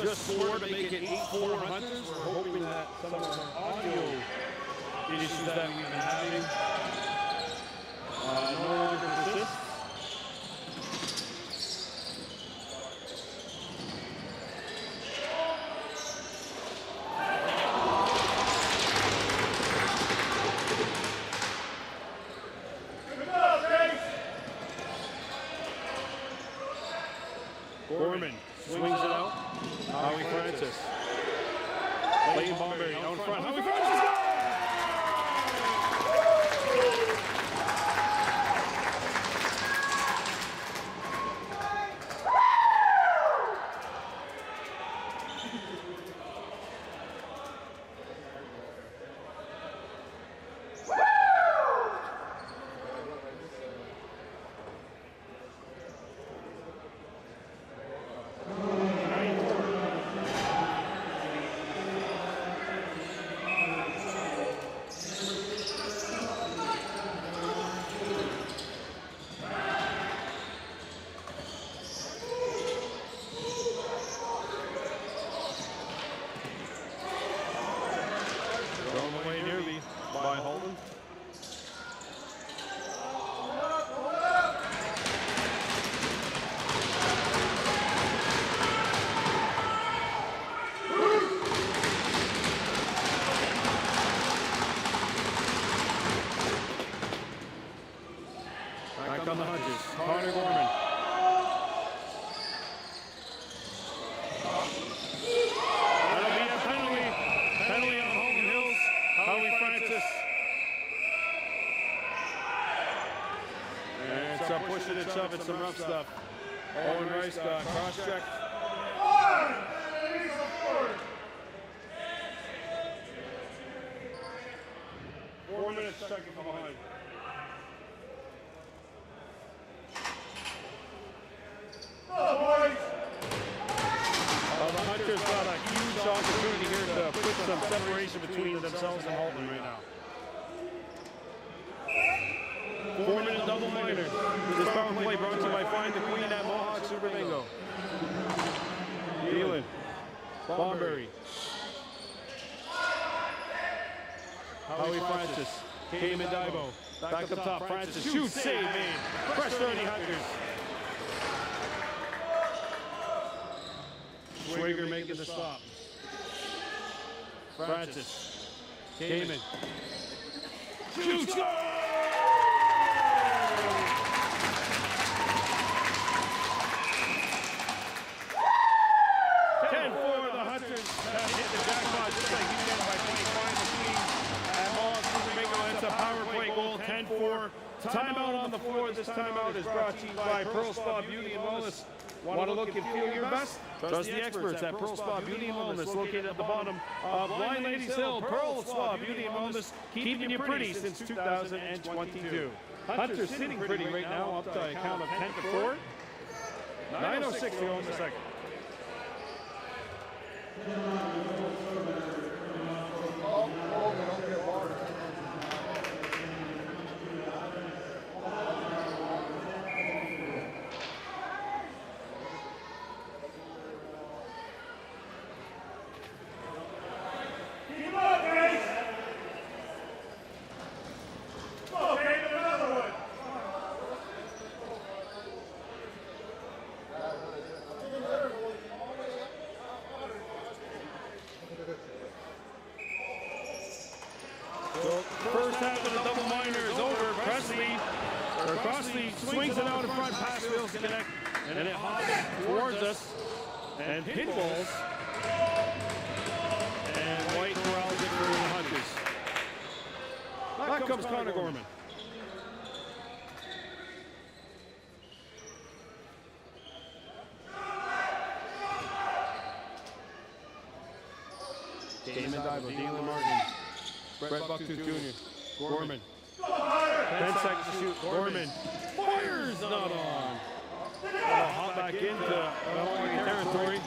just 4 to make it 8-4 Hunters. We're hoping that some of our audio issues that we've been having no longer persist. Gorman swings it out. Howie Francis. Leighton Bomberry out in front. Howie Francis! By Halton. Back on the Hunters. Connor Gorman. That'll be a penalty. Penalty on Halton Hills. Howie Francis. And some pushing and shoving, some rough stuff. Owen Rice got cross-checked. 4 minutes second behind. The Hunters got a huge opportunity here to put some separation between themselves and Halton right now. 4-minute double minor. This power play brought to you by Find the Queen at Mohawk Super Bingo. Thielen. Bomberry. Howie Francis. Cayman Dibo. Back up top. Francis. Shoot. Save made. Fresh 30 Hunters. Schwager making the stop. Francis. Cayman. Shoot. Go! 10-4, the Hunters have hit the jackpot just like you did by playing Find the Queen at Mohawk Super Bingo. It's a power play goal, 10-4. Timeout on the floor. This timeout is brought to you by Pearl Spa Beauty and Wellness. Want to look and feel your best? Trust the experts at Pearl Spa Beauty and Wellness, located at the bottom of Blind Ladies Hill. Pearl Spa Beauty and Wellness, keeping you pretty since 2022. Hunters sitting pretty right now, up to a count of 10-4. 9:06 to go in the second. First half of the double minor is over. Crossley swings it out in front, pass fails to connect, and it hops towards us and pinballs. And White corrals it for the Hunters. Back comes Connor Gorman. Damon Divo, Dylan Martin. Brett Bucktooth Jr. Gorman. 10 seconds to shoot. Gorman. Fires not on. Hop back into Kahnawake territory.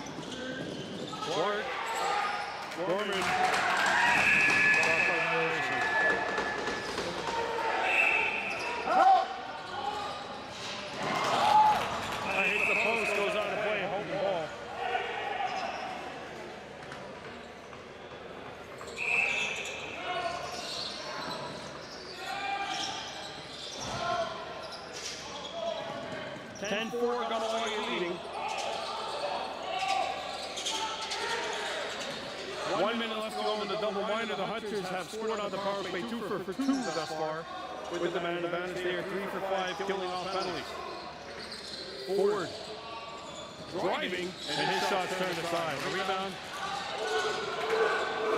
Gorman. Hits the post, goes out of play, holding the ball. 10-4, Kahnawake leading. 1 minute left to go in the double minor. The Hunters have scored on the power play 2 for 2 thus far. With the man advantage, they are 3 for 5, killing off penalties. Ford driving, and his shot's turned aside. A rebound.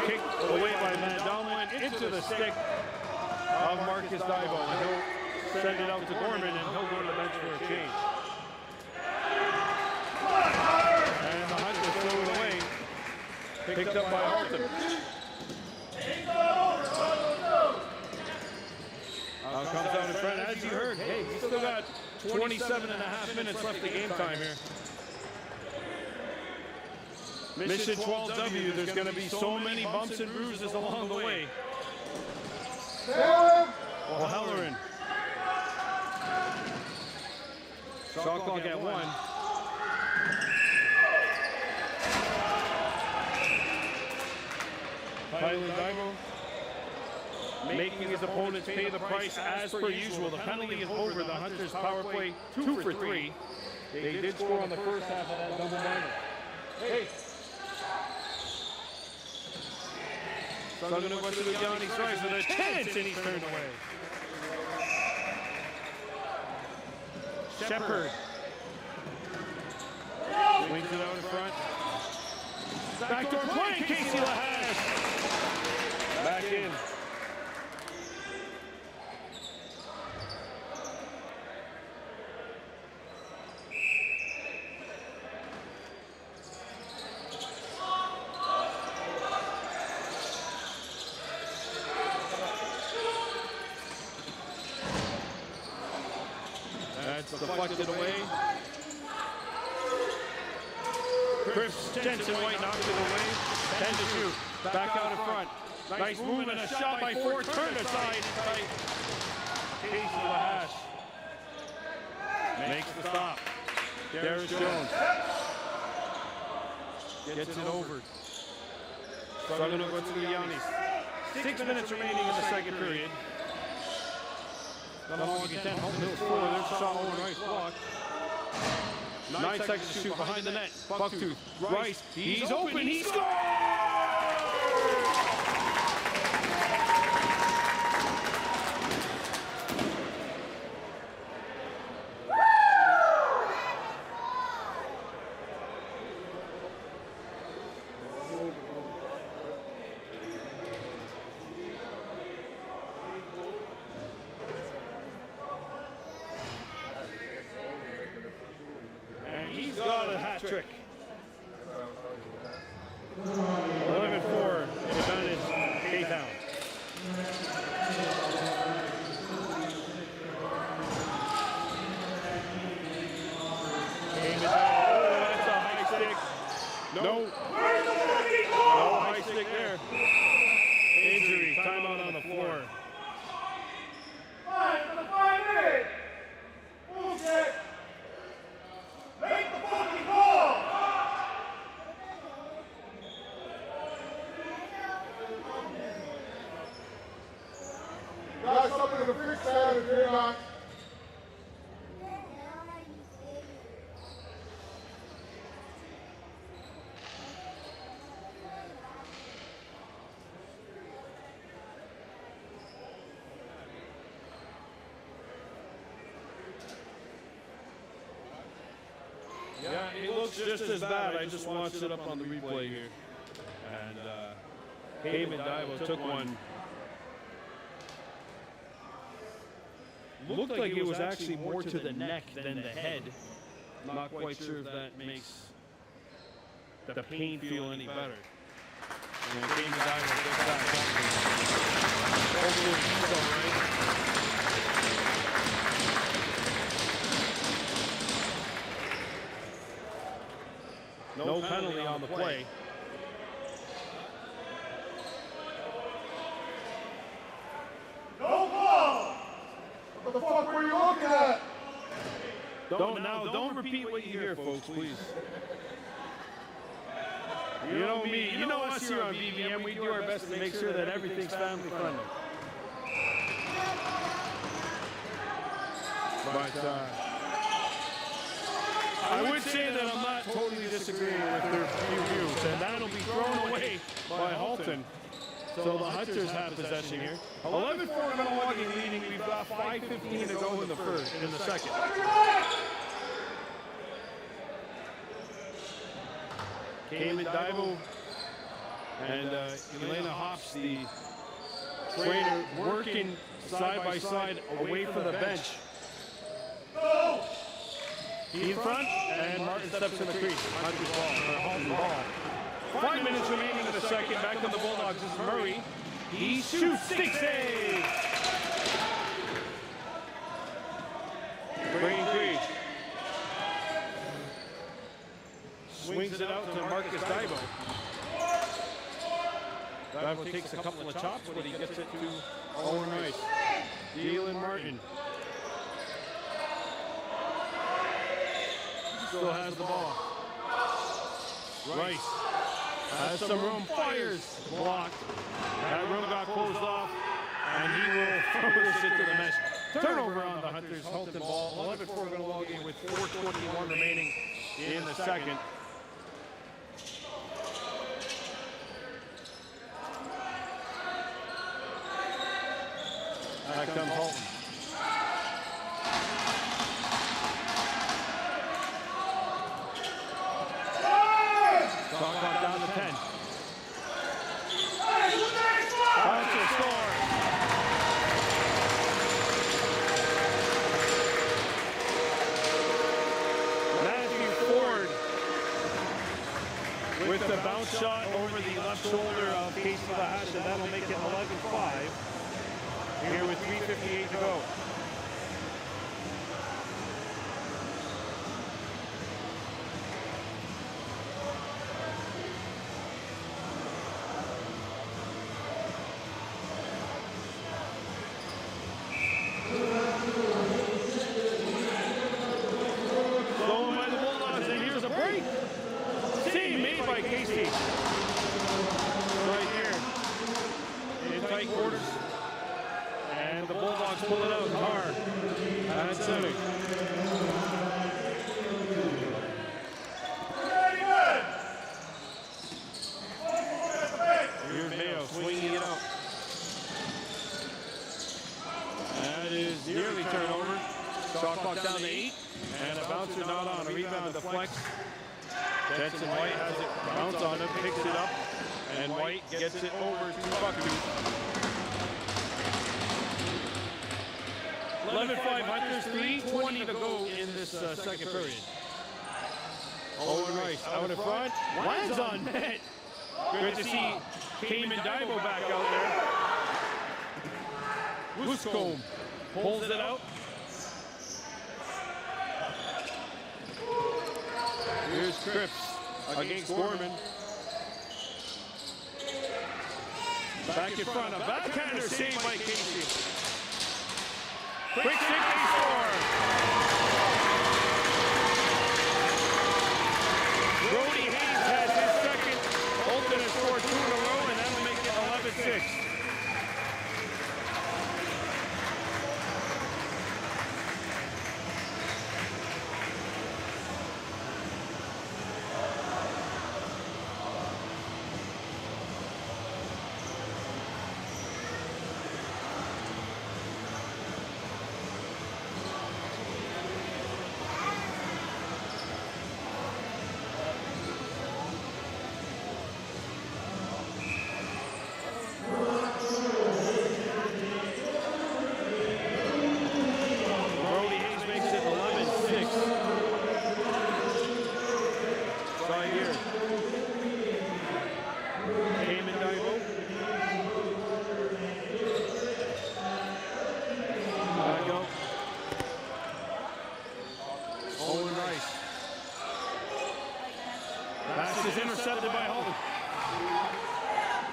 Kick away by Matt Donlin into the stick of Marcus Divo. And he'll send it out to Gorman, and he'll go to the bench for a change. And the Hunters throw it away. Picked up by Halton. Comes out in front, as you heard. Hey, we still got 27.5 minutes left of game time here. Mission 12W, there's going to be so many bumps and bruises along the way. O'Halloran. Shot clock at 1. Tyler Divo making his opponents pay the price as per usual. The penalty is over. The Hunters power play 2 for 3. They did score on the first half of that double minor. Hey. So going to go to the Yanni strikes with a chance, and he's turned away. Shepard. Swings it out in front. Backdoor play, Casey Lahash. Back in. That's deflected away. Chris Jensen White knocks it away. 10 to shoot. Back out in front. Nice move and a shot by Ford. Turn aside. Casey Lahash makes the stop. Darius Jones gets it over. Struggling to go to the Yannis. 6 minutes remaining in the second period. Kahnawake 10, Halton Hills 4. There's a shot over, nice block. 9 seconds to shoot behind the net. Bucktooth, Rice, he's open, he scores! He's got a hat trick. 11-4, advantage K-Town. Oh, that's a high stick. No high stick there. Injury, timeout on the floor. 5 minutes. Bullshit. Make the fucking call! Guys, something to fix that if you're not. Yeah, it looks just as bad. I just watched it up on the replay here. And Heyman Divo took one. Looked like it was actually more to the neck than the head. Not quite sure if that makes the pain feel any better. And Heyman Divo gets that. Hopefully he's all right. No penalty on the play. No ball! What the fuck were you looking at? Don't repeat what you hear, folks, please. You know me, you know us here on BBM, we do our best to make sure that everything's family friendly. But I would say that I'm not totally disagreeing with their views, and that'll be thrown away by Halton. So the Hunters have possession here. 11-4 Kahnawake leading. We've got 5:15 to go in the second. Cayman Divo and Elena Hops, the trainer, working side by side away from the bench. He in front, and Martin steps in the crease. Hunter's ball, or Halton ball. 5 minutes remaining in the second. Back to the Bulldogs. This is Murray. He shoots, stick save. Brain Creed swings it out to Marcus Divo. Divo takes a couple of chops, but he gets it to Owen Rice. Dylan Martin still has the ball. Rice has some room, fires, blocked. That room got closed off, and he will force it to the mesh. Turnover on the Hunters. Halton ball. 11-4 Kahnawake with 4:21 remaining in the second. Back comes Halton. Shot clock down to 10. Hunter score. Matthew Ford with the bounce shot over the left shoulder of Casey Lahash, and that'll make it 11-5 here with 3:58 to go. Stolen by the Bulldogs, and here's a break. Save made by Casey. Right here in tight quarters. And the Bulldogs pull it out. Carr at center. Here's Mayo swinging it out. That is nearly turnover. Shot clock down to 8. And a bouncer not on. A rebound deflects. Jensen White has it bounce on him, picks it up, and White gets it over to Buckaroo. 11-5 Hunters, 3:20 to go in this second period. Owen Rice out in front, lands on net. Good to see Cayman Divo back out there. Wooscombe pulls it out. Here's Cripps against Gorman. Back in front, a backhander saved by Casey. Quick stick, they score. Brody Hayes has his second. Halton has scored 2 in a row, and that'll make it 11-6. Intercepted by Halton.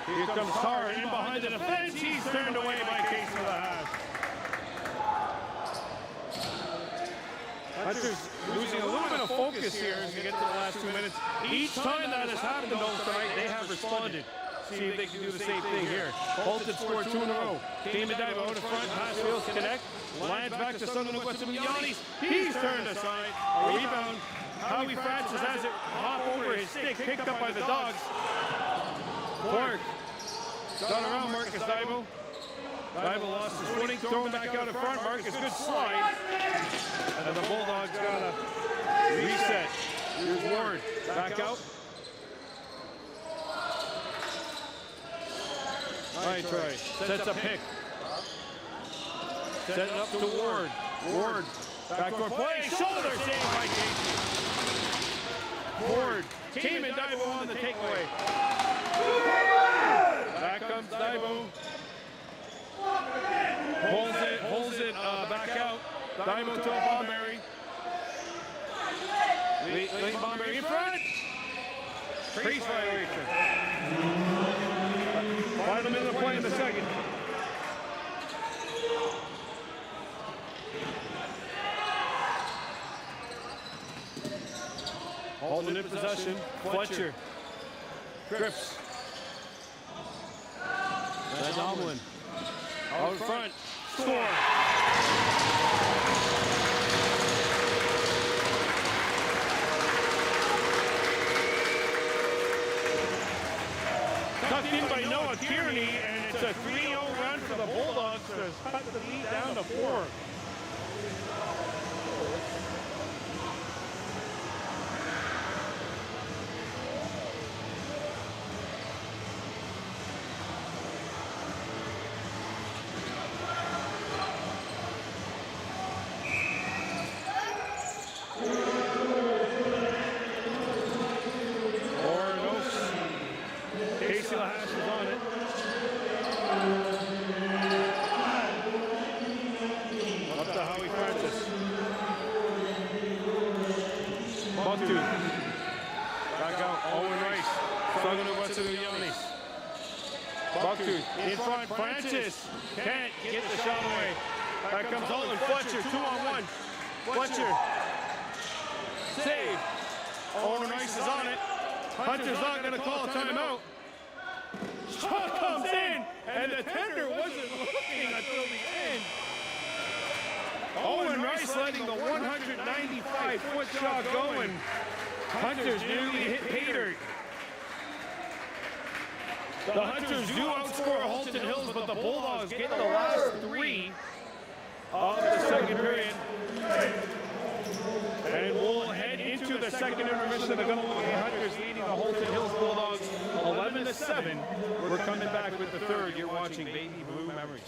Here comes Carr in behind the defense. He's turned away by Casey Lahash. Hunters losing a little bit of focus here as we get to the last 2 minutes. Each time that has happened though tonight, they have responded. See if they can do the same thing here. Halton scored 2 in a row. Cayman Divo out in front. Pass fails connect. Lands back to Sunderland West of Yannis. He's turned aside. A rebound. Howie Francis has it hop over his stick, picked up by the Dogs. Clark got around Marcus Dibo. Dibo lost his footing, thrown back out in front. Marcus, good slide. And the Bulldogs got a reset. Here's Ward, back out. All right, Troy, sets a pick. Set it up to Ward. Ward, backdoor play, shoulder save by Casey. Ward, Team and Dibo on the takeaway. Back comes Dibo. Holds it back out. Dibo to Bomberry. Lane Bomberry in front. Crease violation. Final minute of play in the second. Halton in possession. Fletcher. Trips. Van Domlin. Out in front. Score. Tucked in by Noah Kearney, and it's a 3-0 run for the Bulldogs to cut the lead down to 4. Back out, Owen Rice. Struggling to West of the Yannis. Bucktooth in front, Francis. Can't get the shot away. Back comes Halton. Fletcher, 2-on-1. Fletcher. Save. Owen Rice is on it. Hunter's not going to call a timeout. Shot comes in, and the tender wasn't looking until the end. Owen Rice letting the 195-foot shot go, and Hunters nearly hit Pater. The Hunters do outscore Halton Hills, but the Bulldogs get the last 3 of the second period. And we'll head into the second intermission. The Kahnawake Hunters leading the Halton Hills Bulldogs 11-7. We're coming back with the third. You're watching Baby Blue Memories.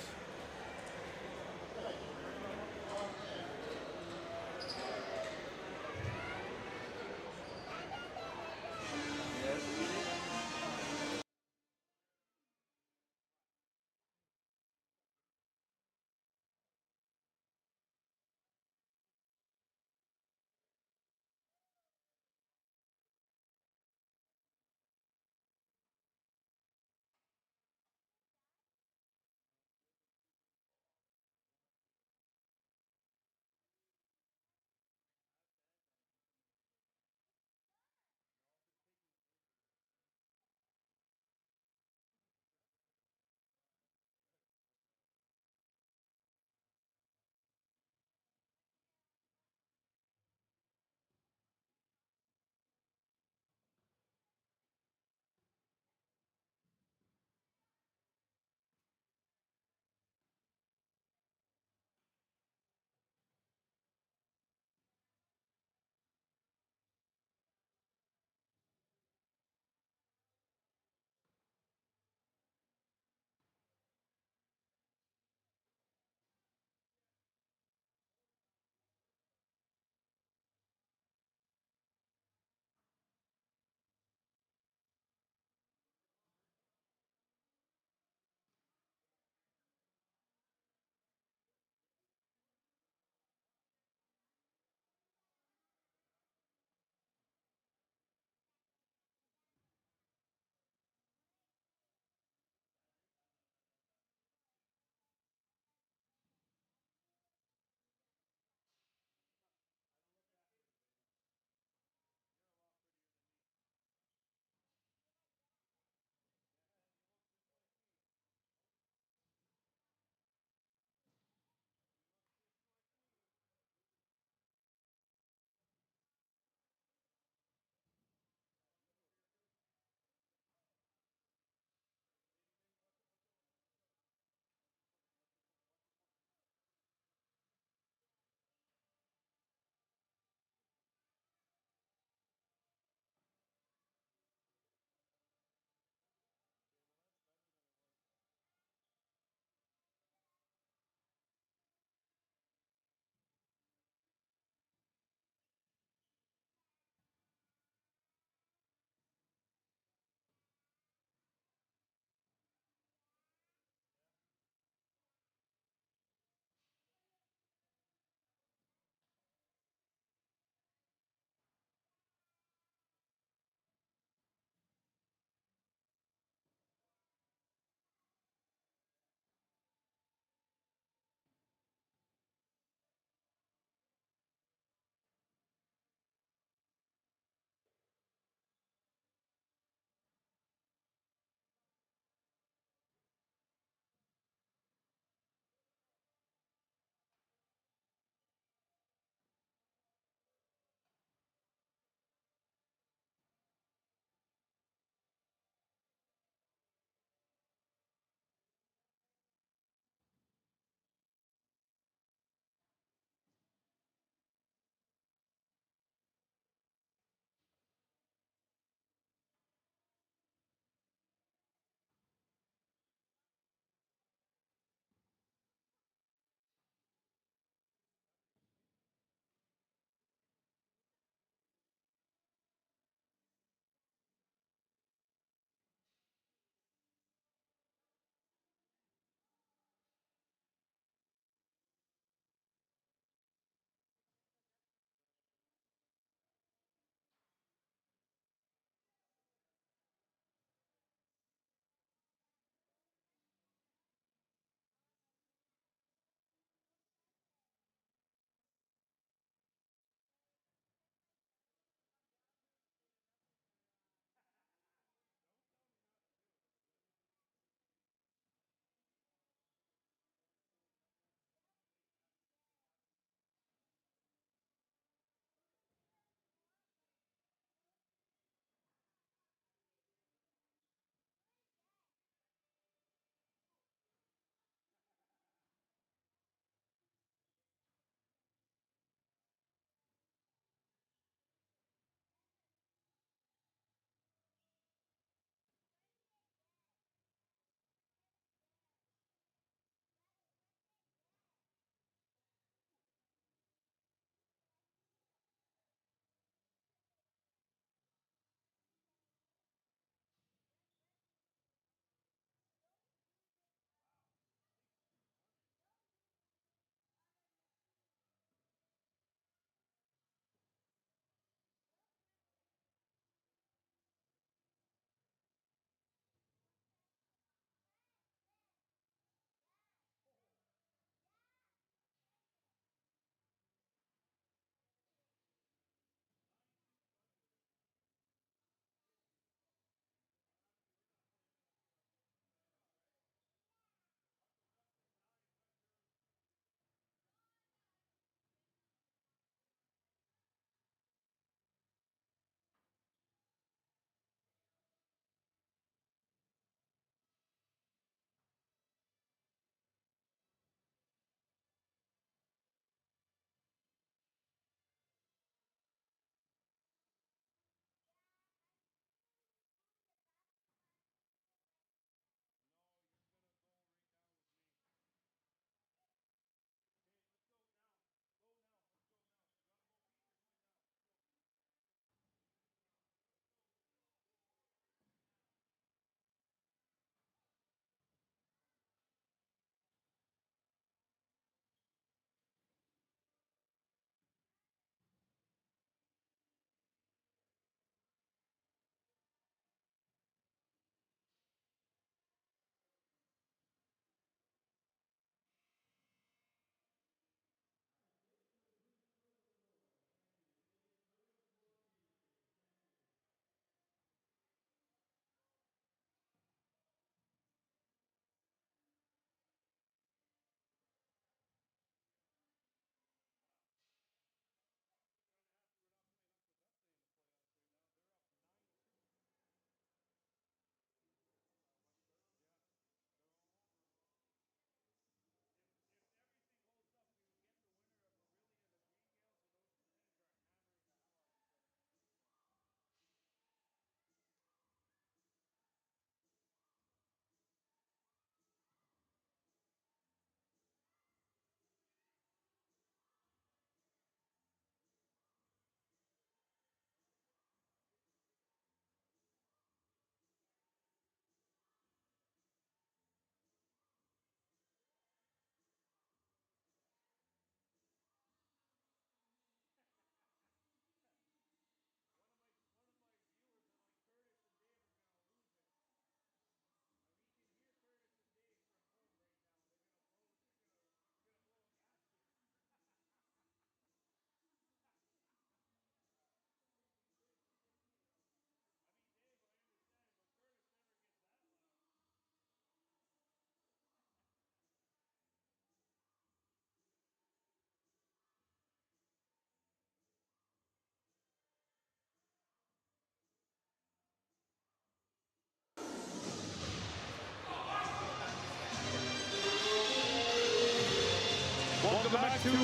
back to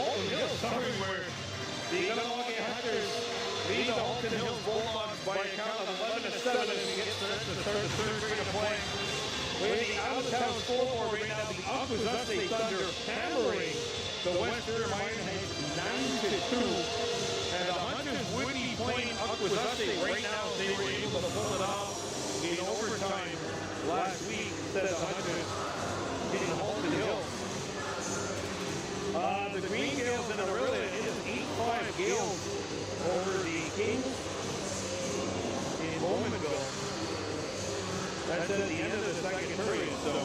Halton Hills summary where the Kahnawake Hunters lead the Halton Hills Bulldogs by a count of 11-7 as we get to start the third period of play. With the out-of-town scoreboard right now, the Akwesasne Thunder hammering the Western Ironheads 9-2. And the Hunters would be playing Akwesasne right now if they were able to pull it off in overtime last week instead of the Hunters hitting Halton Hills. The Green Gales in a really it is 8-5 Gales over the Kings in Bowmanville. That's at the end of the second period. So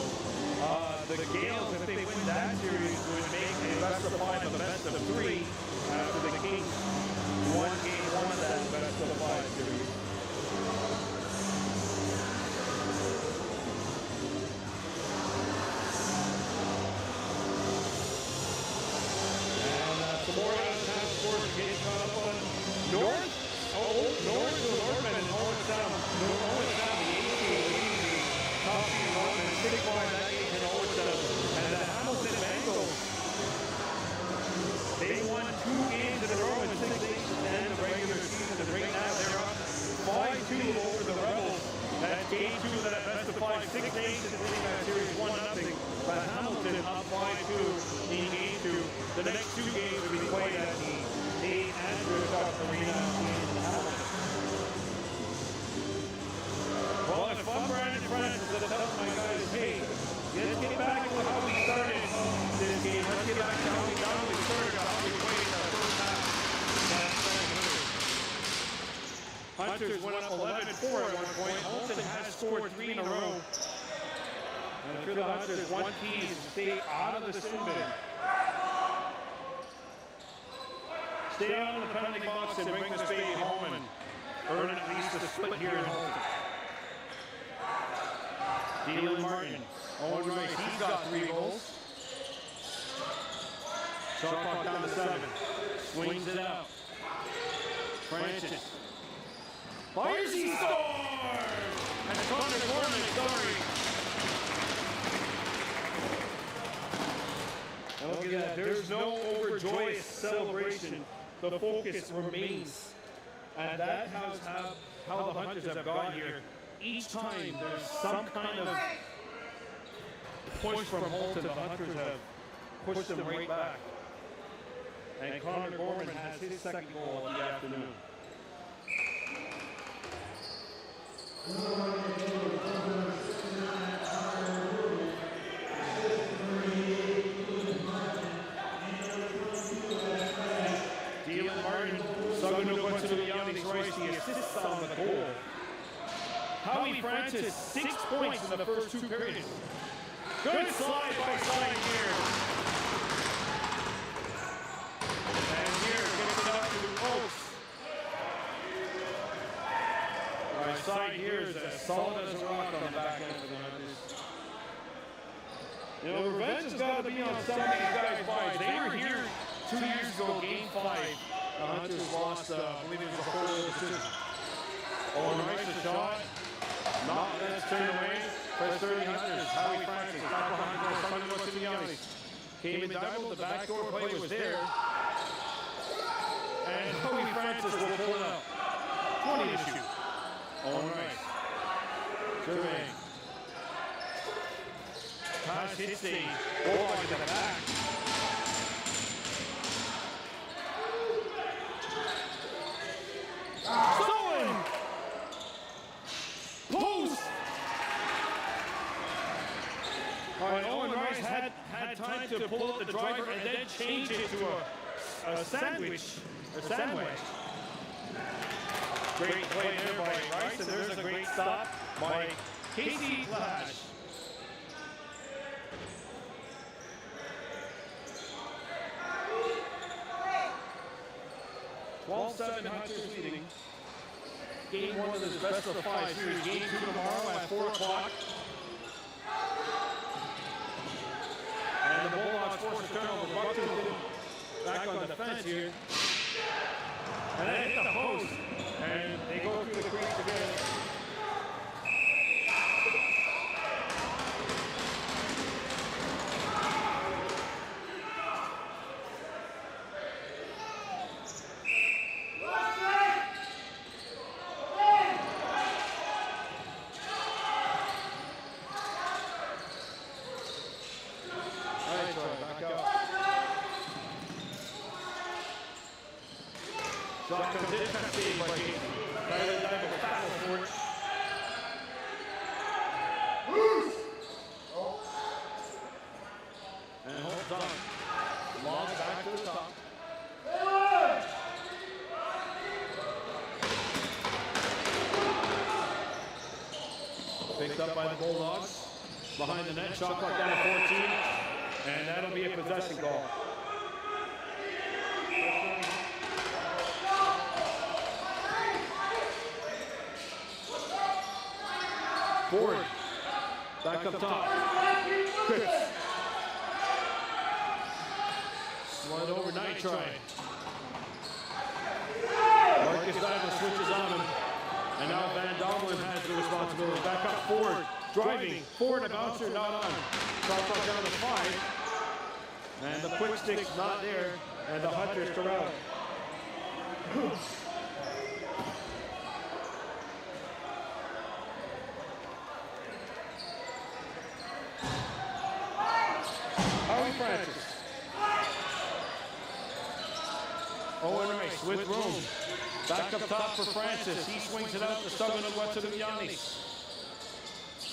the Gales, if they win that series, would make a best of 5 a best of 3 after the Kings won game 1 of that best of 5 series. Some more out-of-town scores getting caught up on North. North to the Northman and Owen Sound. Owen Sound, the 18 top team Northman, 6-5 that game in overtime. And the Hamilton Bengals, they won 2 games in a row in 6 days at the end of the regular season. And right now they're up 5-2 over the Rebels. That's game 2 of that best of 5. 6 days into that series, 1-0. But Hamilton up 5-2 in game 2. The next 2 games will be played at the Nate Andrews Arena in Halton. Well, if I'm Brandon Francis, I'll tell my guys, hey, let's get back to how we started this game. Let's get back to how we started, how we played in the first half. Hunters went up 11-4 at one point. Halton has scored 3 in a row. And for the Hunters, one key is to stay out of the sin bin. Stay out of the penalty box and bring the spade home and earn at least a split here in Halton. Dylan Martin, Owen Rice, he's got 3 goals. Shot clock down to 7. Swings it out. Francis. Fires, he scores! And Connor Gorman scoring. And look at that, there's no overjoyous celebration. The focus remains. And that has how the Hunters have got here. Each time there's some kind of push from Halton, the Hunters have pushed them right back. And Connor Gorman has his second goal of the afternoon. Dylan Martin, Sagano Quintanilyanis Rice, the assists on the goal. Howie Francis, 6 points in the first 2 periods. Good slide by side here. And here, gets it up to Oaks. Right side here is as solid as a rock on the back end of the Hunters. You know, revenge has got to be on some of these guys' minds. They were here 2 years ago, game 5. The Hunters lost, I believe it was a whole decision. Owen Rice, a shot. Not that's turned away. Press 30 Hunters. Howie Francis. Back behind goal. Sagano Quintanilyanis. Came in double. The backdoor play was there. And Howie Francis will pull it up. 20 to shoot. Owen Rice. Surveying. Pass hits the Bulldog in the back. Stolen! Post! All right, Owen Rice had time to pull up the driver and then change it to a sandwich. Great play there by Rice, and there's a great stop by Casey Lash. 12-7 Hunters leading. Game 1 of this best of 5 series. Game 2 tomorrow at 4 o'clock. And the Bulldogs force a turnover. Buckton back on defense here. And they hit the post. And they go through the crease again. Shot comes in, cut save by Casey. Tyler Dive will tackle for it. And holds on. Long back to the top. Picked up by the Bulldogs. Behind the net, shot clock down to 14. And that'll be a possession goal. Forward. Back up top. Chris. Slide over Nitride. Marcus Diver switches on him. And now Van Domlin has the responsibility. Back up forward. Driving. Forward, a bouncer not on. Shot clock down to 5. And the quick stick's not there. And the Hunters corral. Francis. Owen Rice with room. Back up top for Francis. He swings it out to Stubborn and West of Giannis.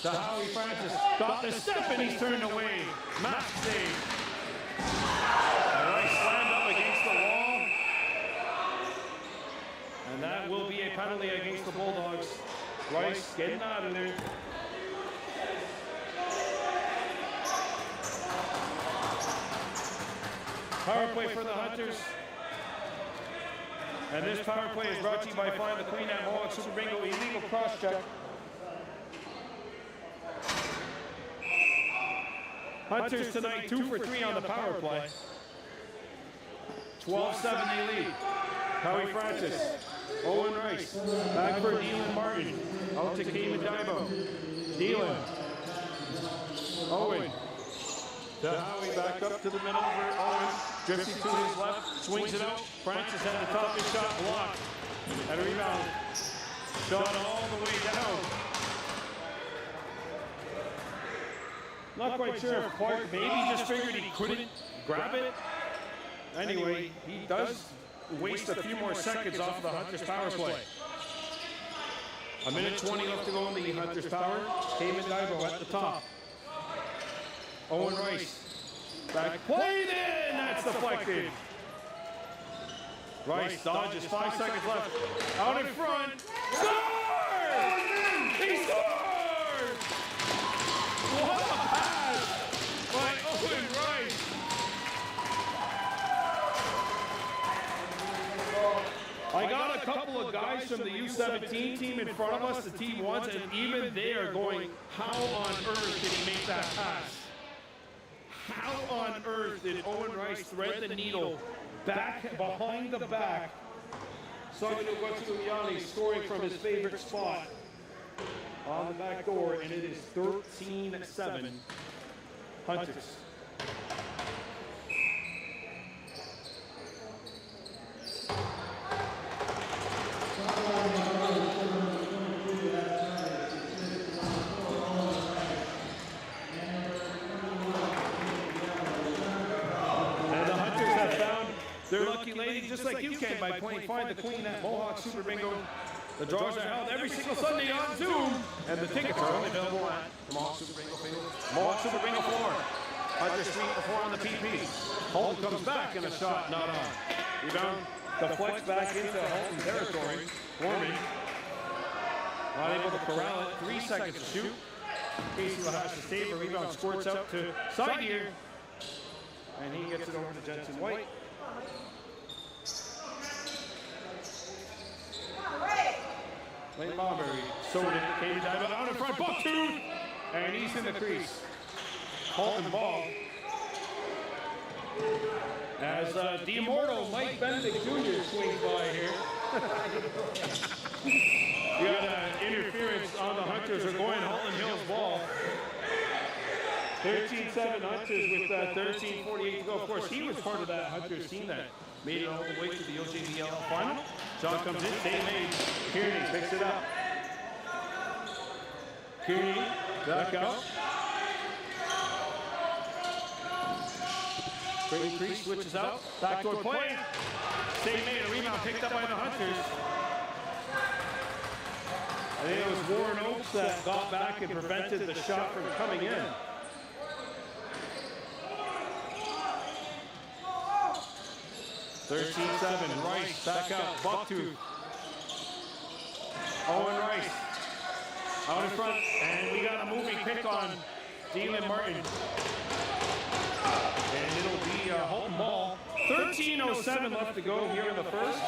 To Howie Francis. Got the step and he's turned away. Max save. Rice slammed up against the wall. And that will be a penalty against the Bulldogs. Rice getting out of there. Power play for the Hunters. And this power play is brought to you by Find the Queen at Mohawk Super Bingo illegal cross check. Hunters tonight 2 for 3 on the power play. 12-7 they lead. Howie Francis. Owen Rice. Back for Dylan Martin. Out to Cayman Dibo. Dylan. Owen. To Howie, back up to the middle for Owen. Drifting to his left, swings it out. Francis had the top of his shot blocked. And a rebound. Shot all the way down. Not quite sure if Clark maybe just figured he couldn't grab it. Anyway, he does waste a few more seconds off the Hunters power play. A minute 20 left to go in the Hunters power. Cayman Dibo at the top. Owen Rice. Back played in. That's deflected. Rice dodges. 5 seconds left. Out in front. Scores! He scored! What a pass by Owen Rice. I got a couple of guys from the U17 team in front of us, the team ones, and even they are going, how on earth did he make that pass? How on earth did Owen Rice thread the needle back behind the back? Sergeant Guatsumiani scoring from his favorite spot on the back door, and it is 13-7 Hunters. They're lucky ladies just like you can by playing Find the Queen at Mohawk Super Bingo. The draws are held every single Sunday on Zoom, and the tickets are only available at the Mohawk Super Bingo field. Mohawk Super Bingo 4. Hunter Street before on the PP. Halton comes back and a shot not on. Rebound deflects back into Halton territory. Foreman not able to corral it. 3 seconds to shoot. Casey will have to save a rebound. Squirts out to side here. And he gets it over to Jensen White. Lane Marbury, Soden, Katie Diamond out in front, Bucktooth, and he's in the crease. Halton ball. As the immortal Mike Bendick Jr. swings by here. You got interference on the Hunters. Are going Halton Hill's ball. 13-7 Hunters with 13:48 to go. Of course, he was part of that Hunters team that made it all the way to the OJBLL final. Shot comes in, save made. Kearney picks it up. Kearney, back out. Brady Crease switches out. Backdoor play. Save made a rebound picked up by the Hunters. I think it was Warren Oakes that got back and prevented the shot from coming in. (13-7). Rice back out. Bucktooth. Owen Rice out in front, and we got a moving pick on Dylan Martin. And it'll be a Halton ball. 13:07 left to go here in the first,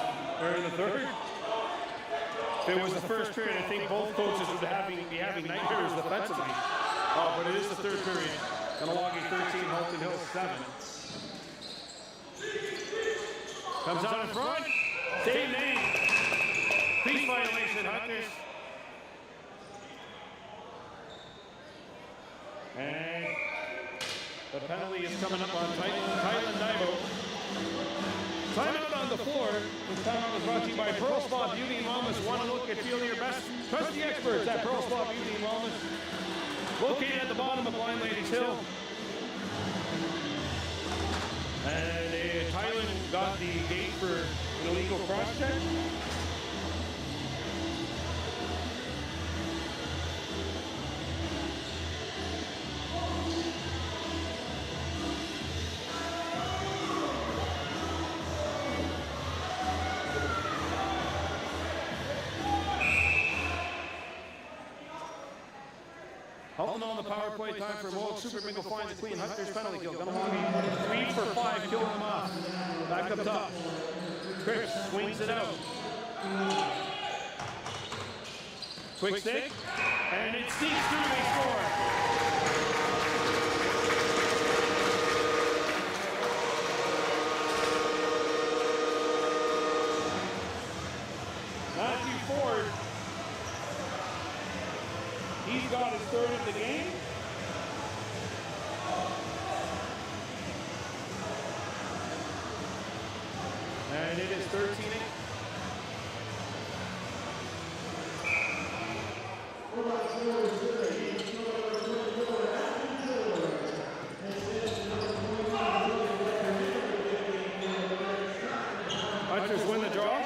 or in the third. If it was the first period, I think both coaches would be having nightmares defensively. Oh, but it is the third period. Kahnawake 13, Halton Hills 7. Comes out in front. Save name. Crease violation, Hunters. And the penalty is coming up on Tylen Daibo. Timeout on the floor. This timeout was brought to you by Pearl Spa Beauty and Wellness. Want to look and feel your best? Trust the experts at Pearl Spa Beauty and Wellness. Located at the bottom of Blind Ladies Hill. And Tylen got the gate for an illegal cross-check. Halton on the power play, time for Mohawk Super Bingo finds the Queen. Hunters penalty kill. Kahnawake 3 for 5, killing them off. Back up top. Chris swings it out. Quick stick, and it sneaks through. They score. Matthew Ford. He's got his third of the game. And it is 13-8. Hunters win the draw.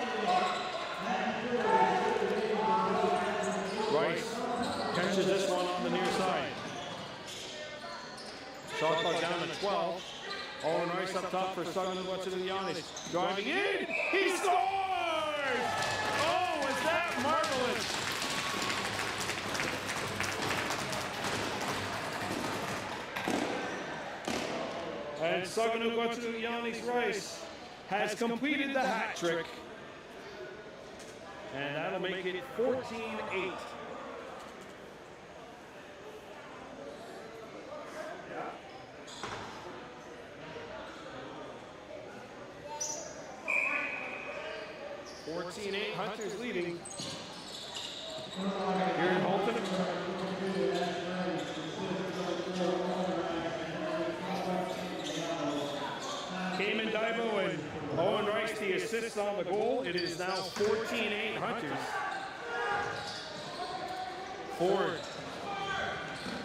Rice catches this one on the near side. Shot clock down to 12. Owen Rice up top for Sugden. What's it in Giannis? Driving in. He scores! Oh, is that marvelous? And Sugden what's it in Giannis Rice has completed the hat trick. And that'll make it 14-8. 14-8, Hunters leading. Here in Halton. Cayman Daibo and Owen Rice the assist on the goal. It is now 14-8 Hunters. Ford.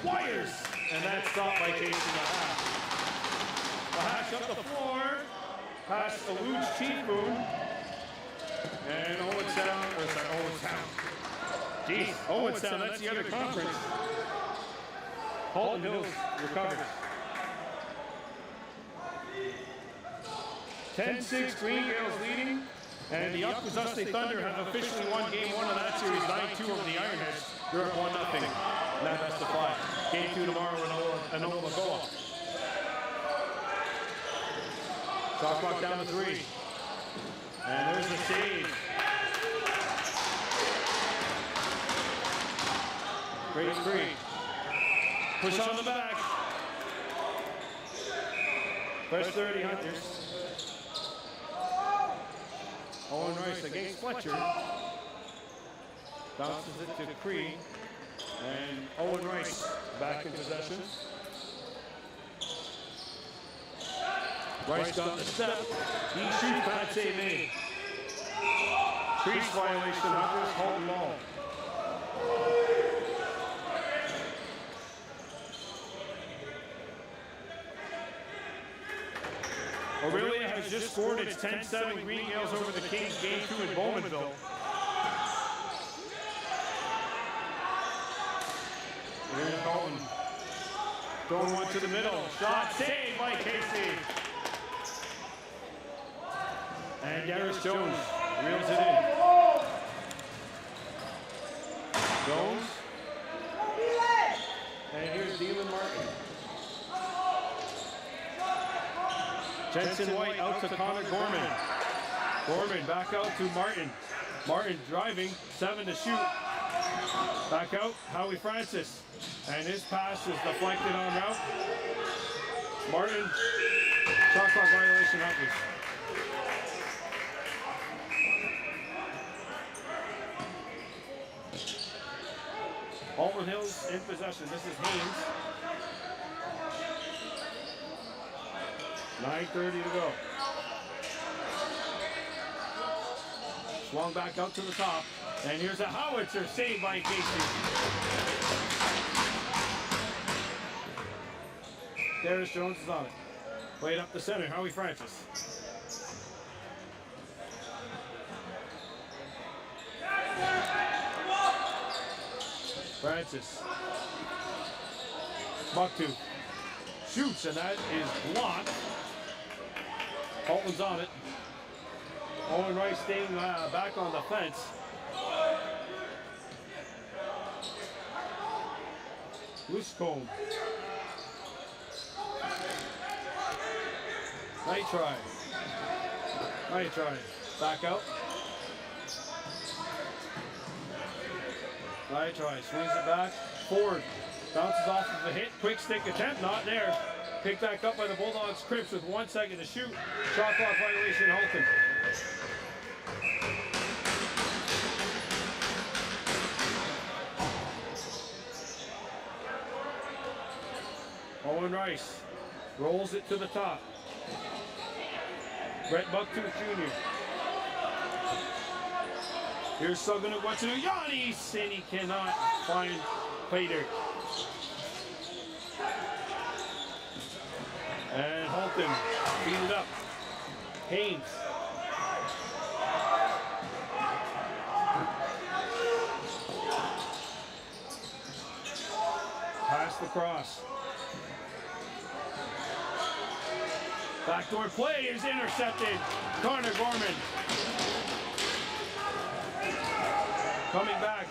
Wires! And that's stopped by Jason Lahash. Lahash up the floor. Pass eludes Chief Boone. And Owenstown, or sorry, Owenstown. Jeez, Owenstown, that's the other conference. Halton Hills recovers. 10-6, Green Gales leading. And the Akwesasne Thunder have officially won game 1 of that series, 9-2 over the Ironheads. They're up 1-0. Now that's the 5. Game 2 tomorrow in Enola. Shot clock down to 3. And there's the save. Great screen. Push on the back. First 30 Hunters. Owen Rice against Fletcher. Bounces it to Cree. And Owen Rice back in possession. Rice got the step. He shoots, bad save made. Crease violation, Hunters, Halton ball. Aurelia has has just scored its 10-7 Green Gaels over the Kings, game 2 in Bowmanville. Here's Halton. Throwing one to the middle. Shot saved by Casey. And Darius Jones reels it in. Jones. And here's Dylan Martin. Jensen White out to Connor Gorman. Gorman back out to Martin. Martin driving, 7 to shoot. Back out, Howie Francis. And his pass is deflected en route. Martin, shot clock violation, Hunters. Halton Hills in possession. This is Haynes. 9:30 to go. Swung back out to the top. And here's a howitzer saved by Casey. Darius Jones is on it. Played up the center, Howie Francis. Francis. Bucktooth. Shoots, and that is blocked. Halton's on it. Owen Rice staying back on the fence. Loosecombe. Night try. Night try. Back out. Night try. Swings it back. Forward. Bounces off of the hit. Quick stick attempt. Not there. Picked back up by the Bulldogs. Cripps with 1 second to shoot. Shot clock violation, Halton. Owen Rice rolls it to the top. Brett Bucktooth Jr. Here's Suganu Guatunu Yannis, and he cannot find Pater. And Halton beat it up. Haynes. Pass the cross. Backdoor play is intercepted. Connor Gorman. Coming back.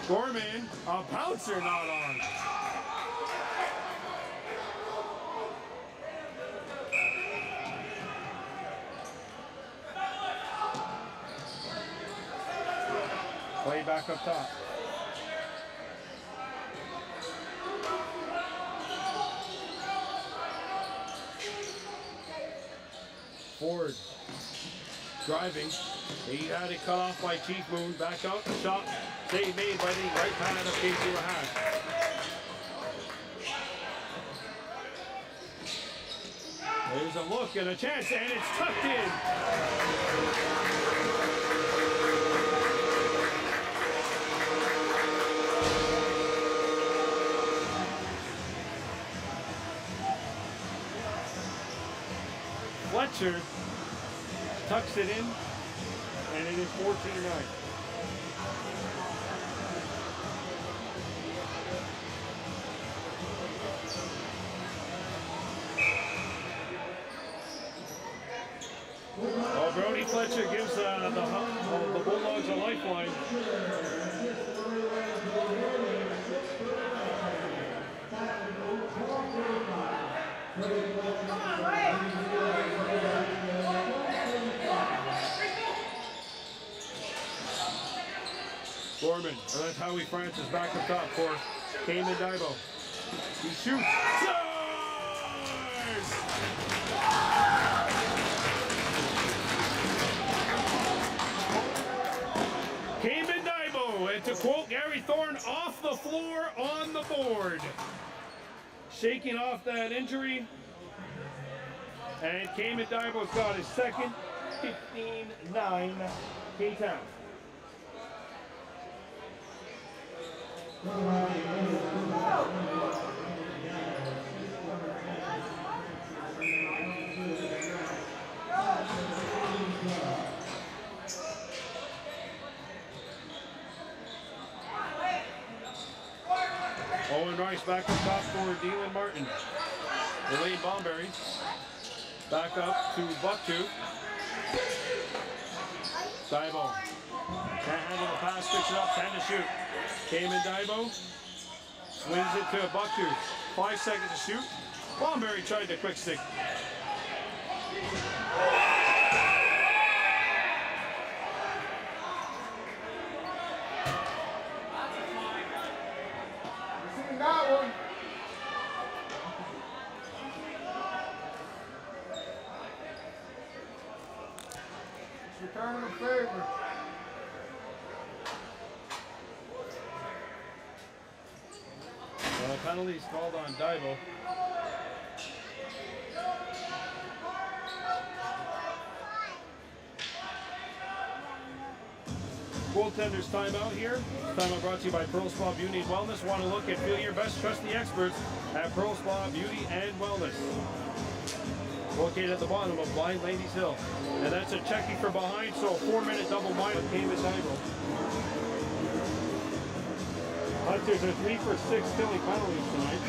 Gorman, a bouncer not on. Play back up top. Ford driving. He had it cut off by Chief Moon. Back out. The shot save made by the right hand of Casey Lahash. There's a look and a chance, and it's tucked in. Fletcher tucks it in, and it is 14-9. Well, Brody Fletcher gives the Bulldogs a lifeline. Gorman, and that's Howie Francis back up top for Cayman Dibo. He shoots. Scores! Cayman Dibo, and to quote Gary Thorne, off the floor on the board. Shaking off that injury. And Cayman Dibo's got his second, 15-9 K-Town. Owen Rice back up top for Dylan Martin. Elaine Bomberry. Back up to Bucktooth. Daibo. Can't handle the pass, picks it up, 10 to shoot. Came in Daibo. Swings it to Bucktooth. 5 seconds to shoot. Bomberry tried the quick stick. Seen that one. It's returning a favor. Penalties called on Daibo. Goaltenders timeout here. Timeout brought to you by Pearl Spa Beauty and Wellness. Want to look at Feel Your Best? Trust the experts at Pearl Spa Beauty and Wellness. Located at the bottom of Blind Ladies Hill. And that's a checking for behind, so a 4-minute double minor came at Daibo. Hunters are 3 for 6 killing penalties tonight.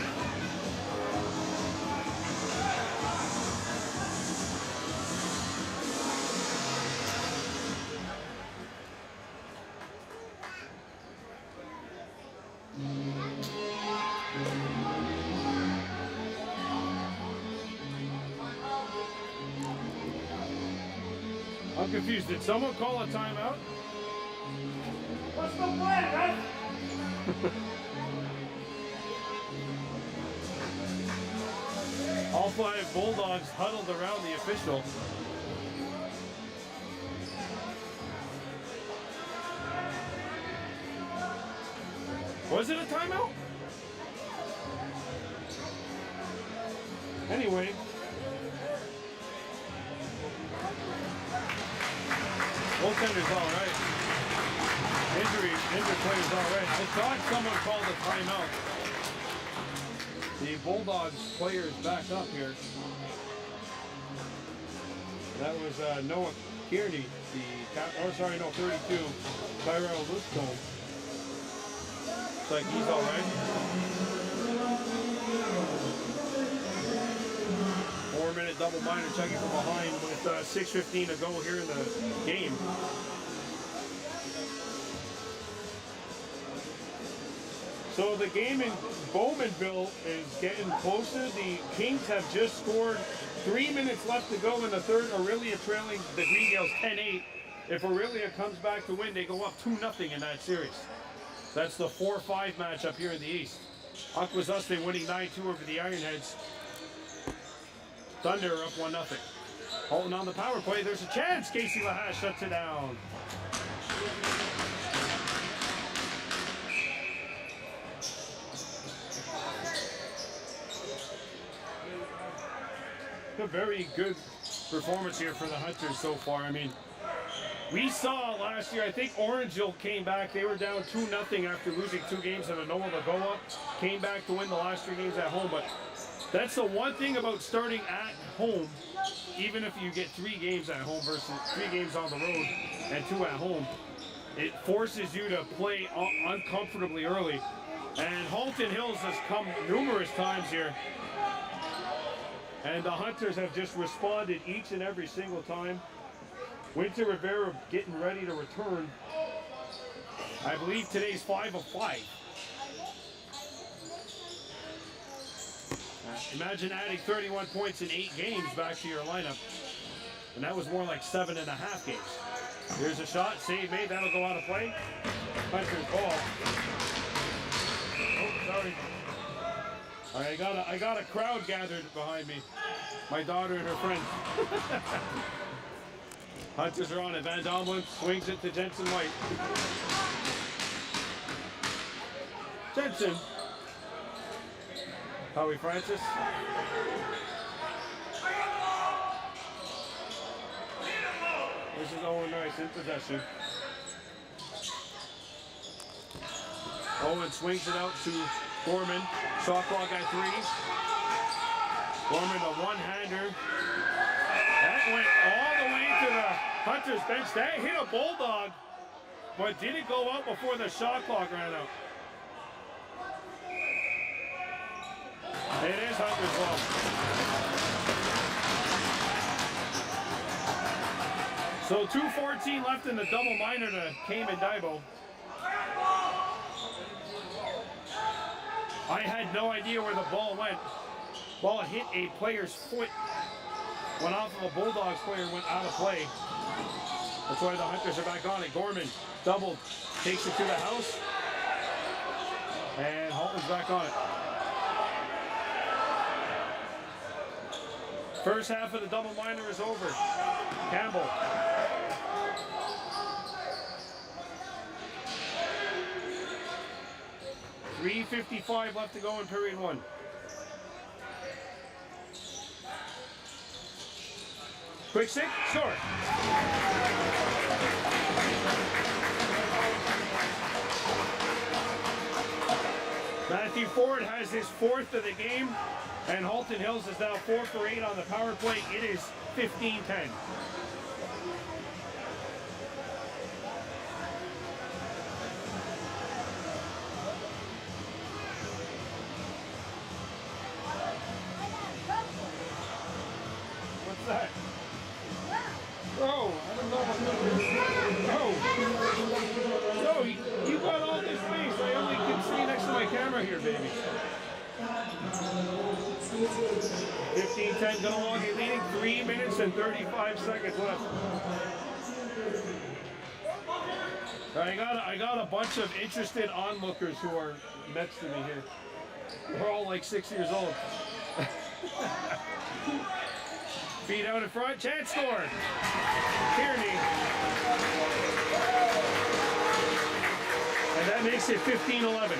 I'm confused. Did someone call a timeout? What's the plan, guys? All 5 Bulldogs huddled around the official. Was it a timeout? Anyway. Goaltender's all right. Injured player's all right. I thought someone called a timeout. The Bulldogs player is back up here. That was Noah Kearney, the 32, Tyrell Lutcombe. Looks like he's all right. 4-minute double minor checking from behind with 6:15 to go here in the game. So the game in Bowmanville is getting closer. The Kings have just scored. 3 minutes left to go in the third. Aurelia trailing the Green Gales 10-8. If Aurelia comes back to win, they go up 2-0 in that series. That's the 4-5 match up here in the East. Akwesasne winning 9-2 over the Ironheads. Thunder are up 1-0. Halton on the power play. There's a chance. Casey Lahash shuts it down. A very good performance here for the Hunters so far. I mean, we saw last year, I think Orangeville came back. They were down 2-0 after losing 2 games in a Noah Lagoa. Came back to win the last 3 games at home. But that's the one thing about starting at home, even if you get 3 games at home versus 3 games on the road and 2 at home. It forces you to play uncomfortably early. And Halton Hills has come numerous times here. And the Hunters have just responded each and every single time. Winter Rivera getting ready to return. I believe today's 5 of 5. Imagine adding 31 points in 8 games back to your lineup. And that was more like 7.5 games. Here's a shot, save made, that'll go out of play. Hunter's ball. Oh, sorry. All right, I got a crowd gathered behind me. My daughter and her friends. Hunters are on it. Van Domlin swings it to Jensen White. Jensen. Howie Francis. This is Owen Rice in possession. Owen swings it out to Gorman. Shot clock at 3. Gorman a one-hander. That went all the way to the Hunters bench. That hit a Bulldog, but didn't go out before the shot clock ran out. It is Hunter's ball. So 2:14 left in the double minor to Cayman Daibo. I had no idea where the ball went. Ball hit a player's foot. Went off of a Bulldogs player, went out of play. That's why the Hunters are back on it. Gorman doubled, takes it to the house. And Halton's back on it. First half of the double minor is over. Campbell. .355 left to go in period one. Quick stick, short. Matthew Ford has his fourth of the game, and Halton Hills is now 4 for 8 on the power play. It is 15-10. What's that? Oh, I don't know what that is. No, you got all this space. I only can see next to my camera here, baby. 15-10, Kahnawake leading, 3 minutes and 35 seconds left. I got a bunch of interested onlookers who are next to me here. They're all like 6 years old. Feet out in front, chance score. Kearney. And that makes it 15-11.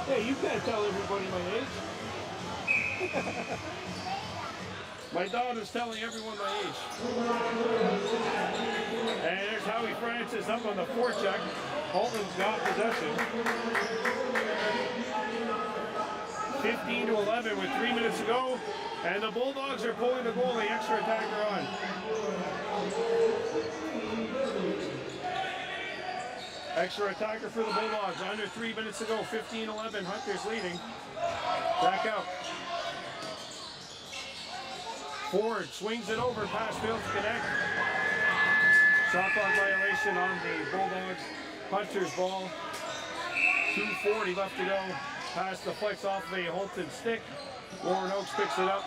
Hey, you can't tell everybody my age. My daughter's telling everyone my age. And there's Howie Francis up on the forecheck. Halton's got possession. 15-11 with 3 minutes to go. And the Bulldogs are pulling the goalie, extra attacker on. Extra attacker for the Bulldogs. Under 3 minutes to go. 15-11. Hunters leading. Back out. Ford swings it over. Pass fails to connect. Shot clock violation on the Bulldogs. Hunters ball. 2:40 left to go. Pass deflects off the Halton stick. Warren Oakes picks it up.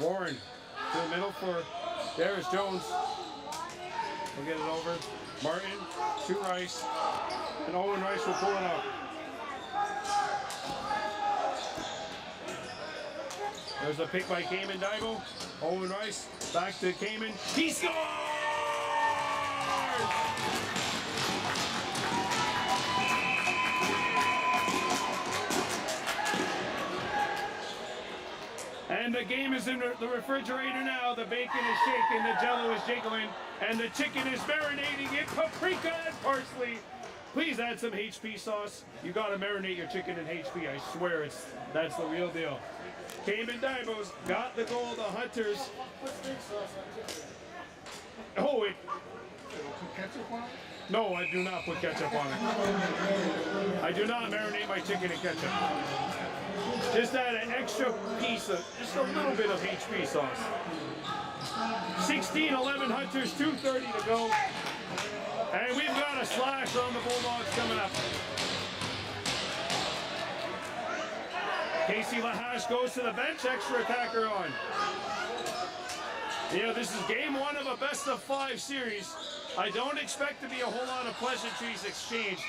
Warren to the middle for Darius Jones. We'll get it over. Martin to Rice. And Owen Rice will pull it out. There's a pick by Cayman Daibo. Owen Rice back to Cayman. He scores! And the game is in the refrigerator now. The bacon is shaking, the jello is jiggling, and the chicken is marinating in paprika and parsley. Please add some HP sauce. You gotta marinate your chicken in HP. I swear that's the real deal. Cayman Daibo's got the goal. The Hunters. Oh, no, I do not put ketchup on it. I do not marinate my chicken in ketchup. Just add an extra piece of, just a little bit of HP sauce. 16-11 Hunters, 2:30 to go. And we've got a slash on the Bulldogs coming up. Casey Lahash goes to the bench, extra attacker on. You know, this is game one of a best-of-5 series. I don't expect to be a whole lot of pleasantries exchanged.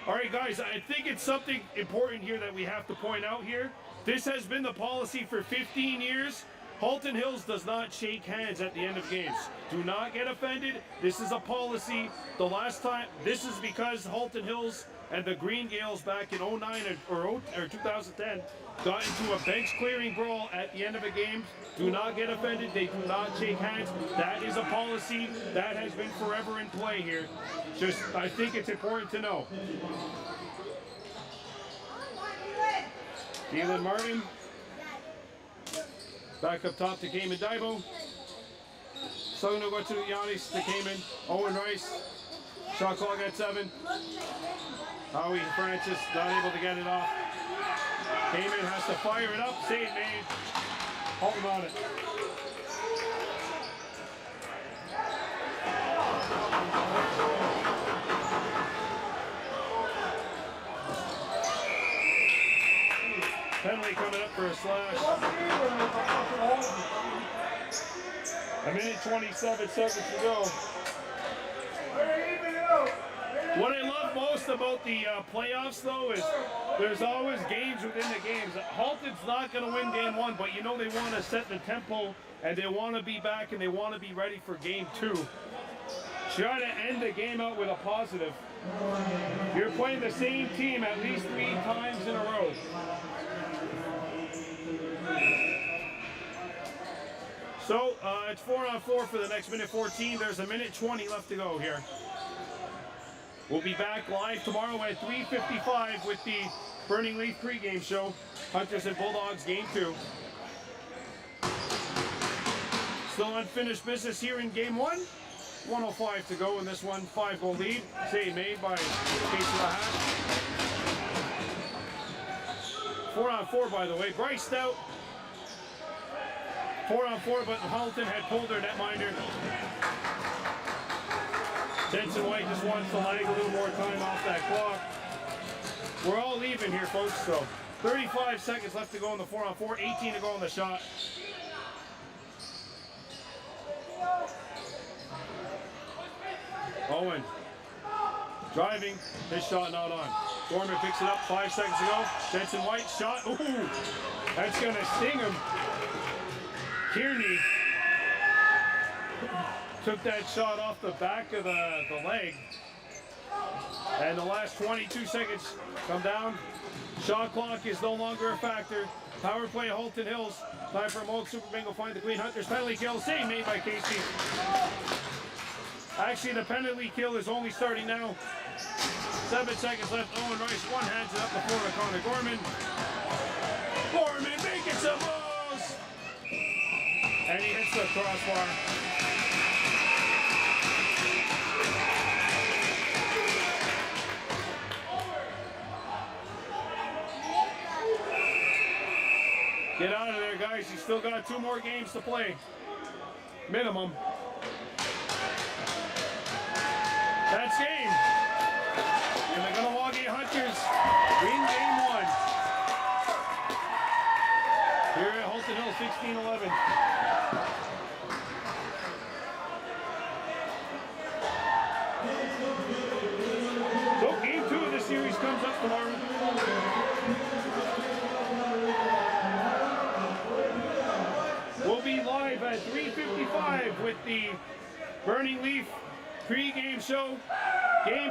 All right, guys, I think it's something important here that we have to point out here. This has been the policy for 15 years. Halton Hills does not shake hands at the end of games. Do not get offended. This is a policy. The last time, this is because Halton Hills and the Green Gales back in 09 or 2010 got into a bench clearing brawl at the end of a game. Do not get offended. They do not shake hands. That is a policy that has been forever in play here. Just, I think it's important to know. Keelan Martin. Back up top to Cayman Dibo. So going to go to Giannis to Cayman. Owen Rice. Shot clock at 7. Howie Francis not able to get it off. Cayman has to fire it up. Save made. Halton on it. Penalty coming up for a slash. A minute 27 seconds to go. What I love most about the playoffs, though, is there's always games within the games. Halton's not going to win game 1, but you know they want to set the tempo, and they want to be back, and they want to be ready for game 2. Try to end the game out with a positive. You're playing the same team at least 3 times in a row. So, it's 4-on-4 for the next minute 14. There's a minute 20 left to go here. We'll be back live tomorrow at 3:55 with the Burning Leaf pregame show. Hunters and Bulldogs game 2. Still unfinished business here in game 1. 1:05 to go in this one. 5-goal lead. Save made by Casey Lahat. 4-on-4 by the way. Bryce Stout. 4-on-4, but Halton had pulled their netminder. Jensen White just wants to lag a little more time off that clock. We're all leaving here, folks, so 35 seconds left to go in the 4-on-4, 18 to go on the shot. Owen driving, his shot not on. Gorman picks it up, 5 seconds to go. Jensen White shot, ooh, that's gonna sting him. Kearney took that shot off the back of the leg. And the last 22 seconds come down. Shot clock is no longer a factor. Power play Halton Hills. Time for Moog Super Bingo find the Queen Hunters. Penalty kill, save made by Casey. Actually, the penalty kill is only starting now. 7 seconds left. Owen Rice one hands it up before to Connor Gorman. Gorman making some moves. And he hits the crossbar. Get out of there, guys. You still got 2 more games to play. Minimum. That's game. And the Kahnawake Hunters win game 1. Here at Halton Hill, 16-11. So game 2 of the series comes up tomorrow. We'll be live at 3:55 with the Burning Leaf pregame show. Game